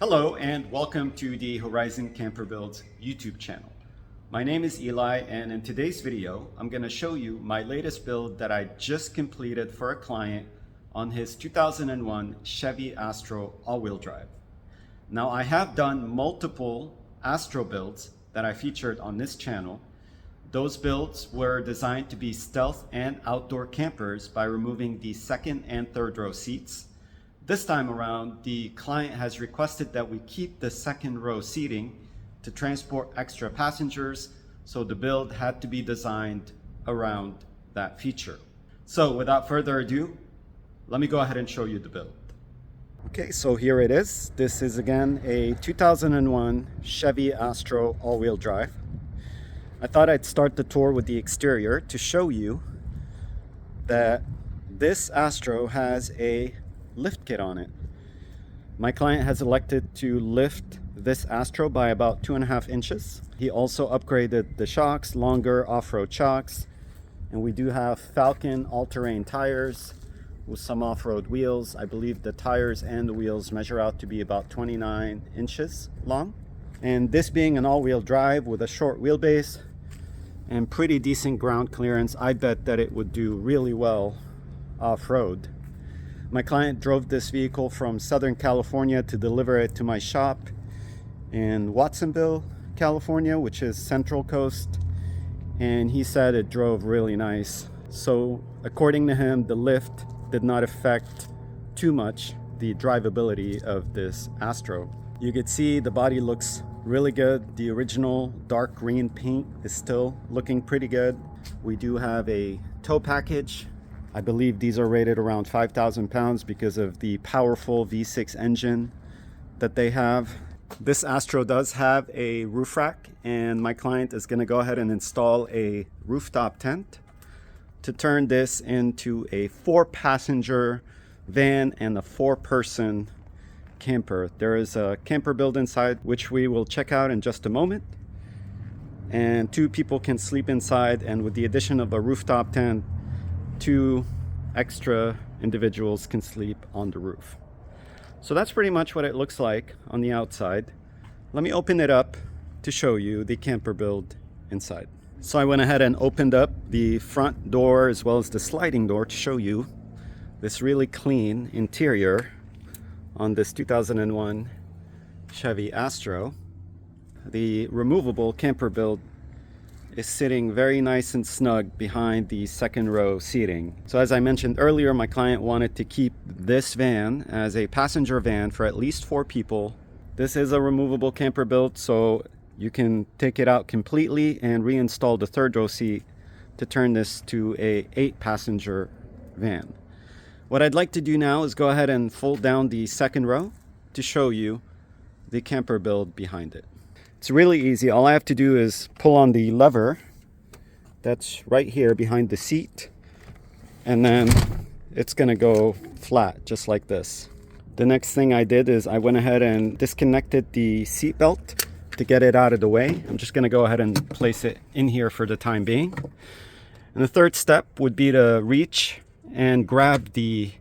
Hello and welcome to the Horizon Camper Builds YouTube channel. My name is Eli, and in today's video I'm going to show you my latest build that I just completed for a client on his 2001 Chevy Astro all-wheel drive. Now, I have done multiple Astro builds that I featured on this channel. Those builds were designed to be stealth and outdoor campers by removing the second and third row seats. This time around, the client has requested that we keep the second row seating to transport extra passengers, so the build had to be designed around that feature. So without further ado, let me go ahead and show you the build. Okay, so here it is. This is again a 2001 Chevy Astro all-wheel drive. I thought I'd start the tour with the exterior to show you that this Astro has a lift kit on it. My client has elected to lift this Astro by about 2.5 inches. He also upgraded the shocks, longer off-road shocks, and we do have Falcon all-terrain tires with some off-road wheels. I believe the tires and the wheels measure out to be about 29 inches long. And this being an all-wheel drive with a short wheelbase and pretty decent ground clearance, I bet that it would do really well off-road. My client drove this vehicle from Southern California to deliver it to my shop in Watsonville, California, which is Central Coast, and he said it drove really nice. So according to him, the lift did not affect too much the drivability of this Astro. You could see the body looks really good. The original dark green paint is still looking pretty good. We do have a tow package. I believe these are rated around 5,000 pounds because of the powerful V6 engine that they have. This Astro does have a roof rack, and my client is going to go ahead and install a rooftop tent to turn this into a 4-passenger van and a 4-person camper. There is a camper build inside, which we will check out in just a moment. And 2 people can sleep inside, and with the addition of a rooftop tent, 2 extra individuals can sleep on the roof. So that's pretty much what it looks like on the outside. Let me open it up to show you the camper build inside. So I went ahead and opened up the front door as well as the sliding door to show you this really clean interior on this 2001 Chevy Astro. The removable camper build is sitting very nice and snug behind the second row seating. So as I mentioned earlier, my client wanted to keep this van as a passenger van for at least 4 people. This is a removable camper build, so you can take it out completely and reinstall the third row seat to turn this to a 8-passenger van. What I'd like to do now is go ahead and fold down the second row to show you the camper build behind it. It's really easy. All I have to do is pull on the lever that's right here behind the seat, and then it's going to go flat just like this. The next thing I did is I went ahead and disconnected the seat belt to get it out of the way. I'm just going to go ahead and place it in here for the time being. And the third step would be to reach and grab the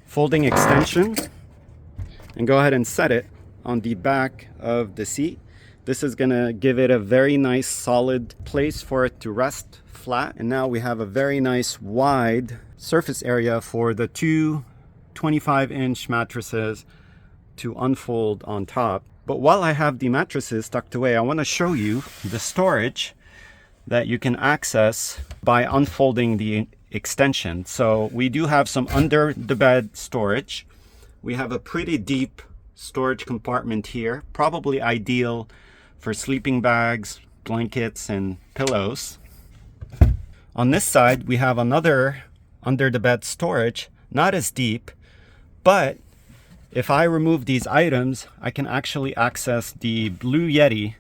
folding extension and go ahead and set it on the back of the seat. This is going to give it a very nice solid place for it to rest flat. And now we have a very nice wide surface area for the 2 25-inch mattresses to unfold on top. But while I have the mattresses tucked away, I want to show you the storage that you can access by unfolding the extension. So we do have some under the bed storage. We have a pretty deep storage compartment here, probably ideal for sleeping bags, blankets, and pillows. On this side, we have another under the bed storage, not as deep, but if I remove these items, I can actually access the Blue Yeti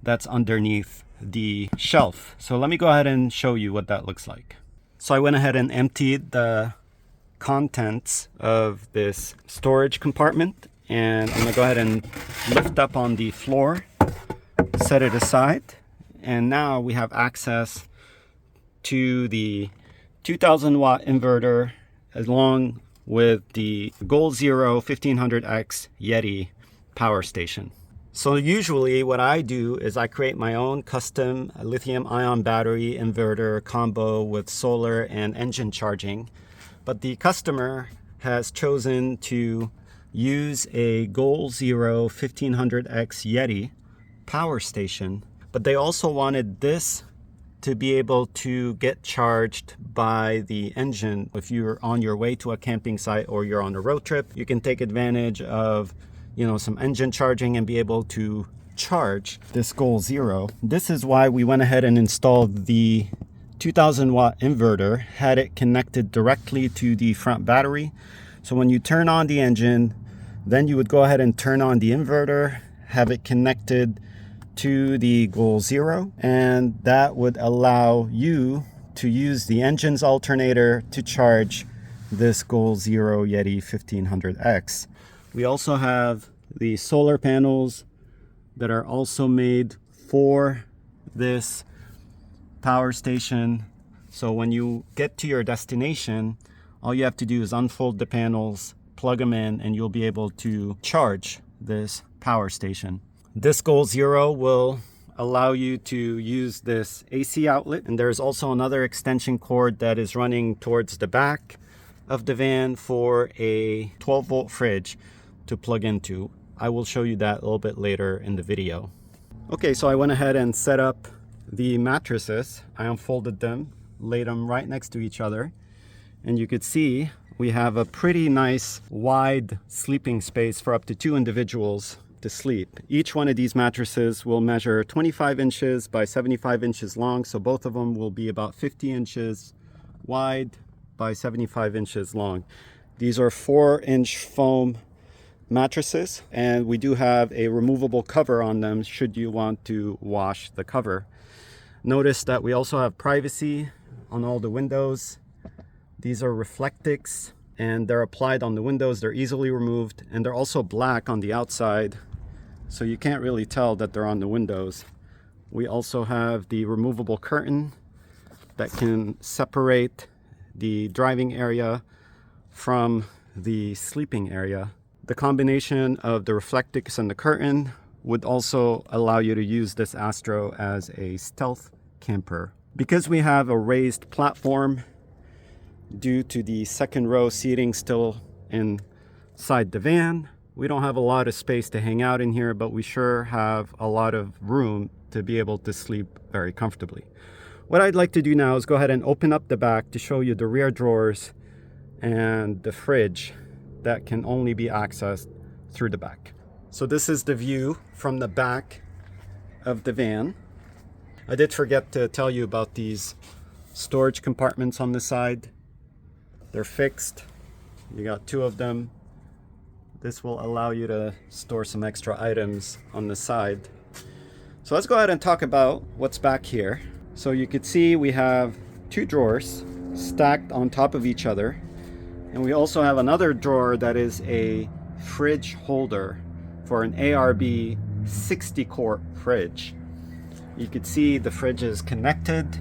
that's underneath the shelf. So let me go ahead and show you what that looks like. So I went ahead and emptied the contents of this storage compartment, and I'm gonna go ahead and lift up on the floor, set it aside, and now we have access to the 2000 watt inverter along with the Goal Zero 1500X Yeti power station. So usually what I do is I create my own custom lithium-ion battery inverter combo with solar and engine charging. But the customer has chosen to use a Goal Zero 1500X Yeti power station. But they also wanted this to be able to get charged by the engine. If you're on your way to a camping site or you're on a road trip, you can take advantage of, you know, some engine charging and be able to charge this Goal Zero. This is why we went ahead and installed the 2000 watt inverter, had it connected directly to the front battery. So when you turn on the engine, then you would go ahead and turn on the inverter, have it connected to the Goal Zero, and that would allow you to use the engine's alternator to charge this Goal Zero Yeti 1500X. We also have the solar panels that are also made for this power station. So when you get to your destination, all you have to do is unfold the panels, plug them in, and you'll be able to charge this power station. This Goal Zero will allow you to use this AC outlet, and there's also another extension cord that is running towards the back of the van for a 12-volt fridge to plug into. I will show you that a little bit later in the video. Okay, so I went ahead and set up the mattresses. I unfolded them, laid them right next to each other, and you could see we have a pretty nice wide sleeping space for up to 2 individuals to sleep. Each one of these mattresses will measure 25 inches by 75 inches long, so both of them will be about 50 inches wide by 75 inches long. These are 4-inch foam mattresses, and we do have a removable cover on them should you want to wash the cover. Notice that we also have privacy on all the windows. These are Reflectix, and they're applied on the windows. They're easily removed, and they're also black on the outside, so you can't really tell that they're on the windows. We also have the removable curtain that can separate the driving area from the sleeping area. The combination of the Reflectix and the curtain would also allow you to use this Astro as a stealth camper. Because we have a raised platform due to the second row seating still inside the van, we don't have a lot of space to hang out in here, but we sure have a lot of room to be able to sleep very comfortably. What I'd like to do now is go ahead and open up the back to show you the rear drawers and the fridge that can only be accessed through the back. So this is the view from the back of the van. I did forget to tell you about these storage compartments on the side. They're fixed. You got 2 of them. This will allow you to store some extra items on the side. So let's go ahead and talk about what's back here. So you could see we have 2 drawers stacked on top of each other. And we also have another drawer that is a fridge holder for an ARB 60-quart fridge. You could see the fridge is connected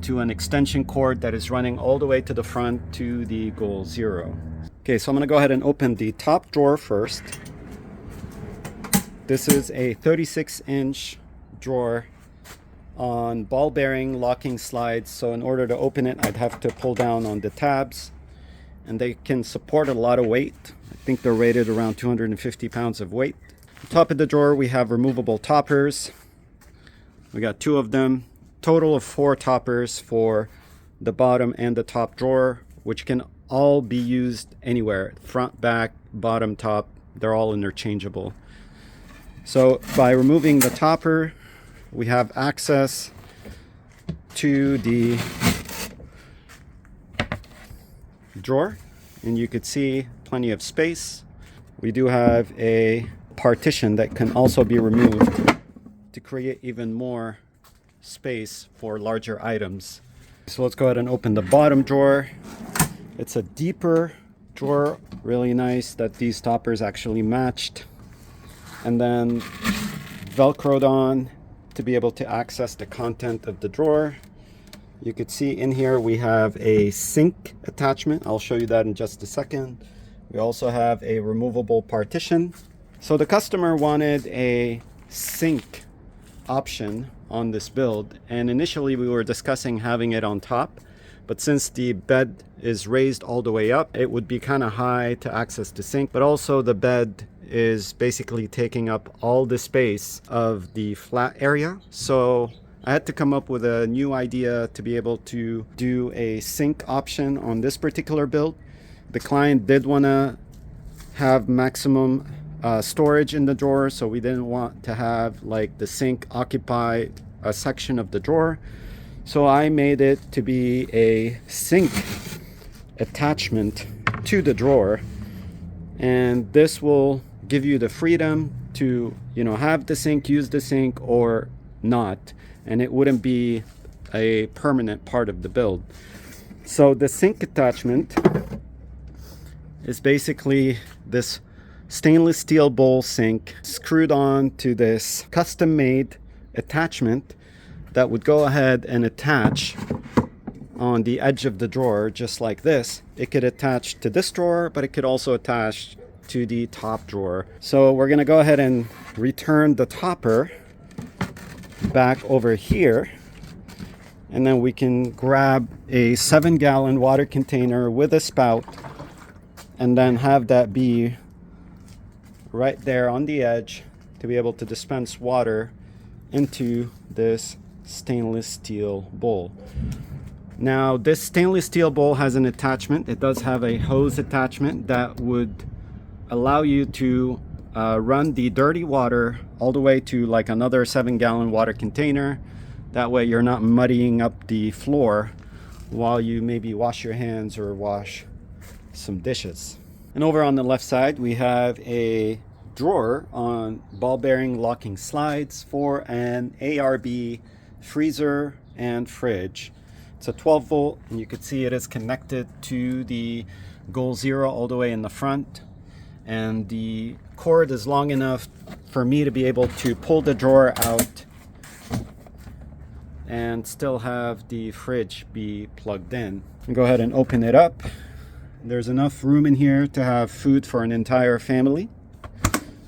to an extension cord that is running all the way to the front to the Goal Zero. Okay, so I'm going to go ahead and open the top drawer first. This is a 36-inch drawer on ball bearing locking slides. So in order to open it, I'd have to pull down on the tabs, and they can support a lot of weight. I think they're rated around 250 pounds of weight. On top of the drawer, we have removable toppers. We got 2 of them. Total of 4 toppers for the bottom and the top drawer, which can all be used anywhere. Front, back, bottom, top, they're all interchangeable. So by removing the topper, we have access to the drawer, and you could see plenty of space. We do have a partition that can also be removed to create even more space for larger items. So let's go ahead and open the bottom drawer. It's a deeper drawer, really nice that these toppers actually matched, and then velcroed on to be able to access the content of the drawer. You could see in here we have a sink attachment. I'll show you that in just a second. We also have a removable partition So the customer wanted a sink option on this build, and initially we were discussing having it on top, but since the bed is raised all the way up, it would be kind of high to access the sink, but also the bed is basically taking up all the space of the flat area. So I had to come up with a new idea to be able to do a sink option on this particular build. The client did want to have maximum storage in the drawer, so we didn't want to have like the sink occupy a section of the drawer. So I made it to be a sink attachment to the drawer, and this will give you the freedom to, you know, have the sink, use the sink, or not, and it wouldn't be a permanent part of the build. So the sink attachment is basically this stainless steel bowl sink screwed on to this custom made attachment that would go ahead and attach on the edge of the drawer just like this. It could attach to this drawer, but it could also attach to the top drawer. So we're gonna go ahead and return the topper back over here, and then we can grab a 7-gallon water container with a spout and then have that be right there on the edge to be able to dispense water into this stainless steel bowl. Now this stainless steel bowl has an attachment. It does have a hose attachment that would allow you to run the dirty water all the way to like another 7-gallon water container. That way you're not muddying up the floor while you maybe wash your hands or wash some dishes. And over on the left side, we have a drawer on ball bearing locking slides for an ARB freezer and fridge. It's a 12 volt, and you can see it is connected to the Goal Zero all the way in the front. And the cord is long enough for me to be able to pull the drawer out and still have the fridge be plugged in. And go ahead and open it up. There's enough room in here to have food for an entire family.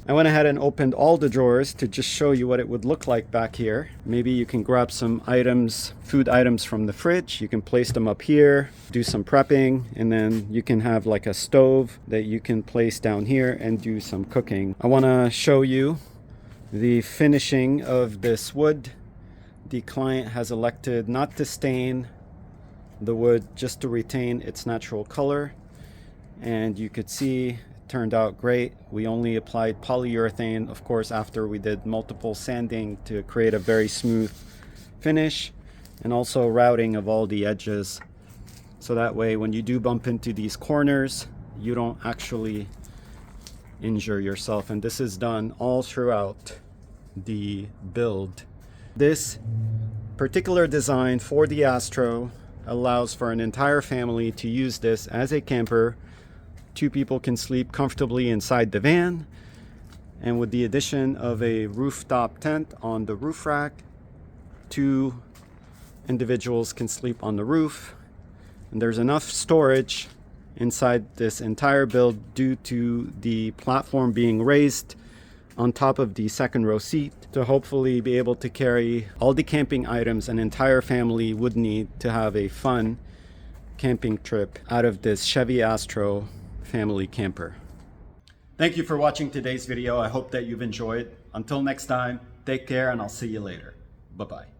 I went ahead and opened all the drawers to just show you what it would look like back here. Maybe you can grab some items, food items from the fridge. You can place them up here, do some prepping, and then you can have like a stove that you can place down here and do some cooking. I want to show you the finishing of this wood. The client has elected not to stain the wood, just to retain its natural color. And you could see it turned out great. We only applied polyurethane, of course, after we did multiple sanding to create a very smooth finish, and also routing of all the edges. So that way when you do bump into these corners, you don't actually injure yourself. And this is done all throughout the build. This particular design for the Astro allows for an entire family to use this as a camper. 2 people can sleep comfortably inside the van, and with the addition of a rooftop tent on the roof rack, 2 individuals can sleep on the roof. And there's enough storage inside this entire build due to the platform being raised on top of the second row seat to hopefully be able to carry all the camping items an entire family would need to have a fun camping trip out of this Chevy Astro family camper. Thank you for watching today's video. I hope that you've enjoyed. Until next time, take care, and I'll see you later. Bye-bye.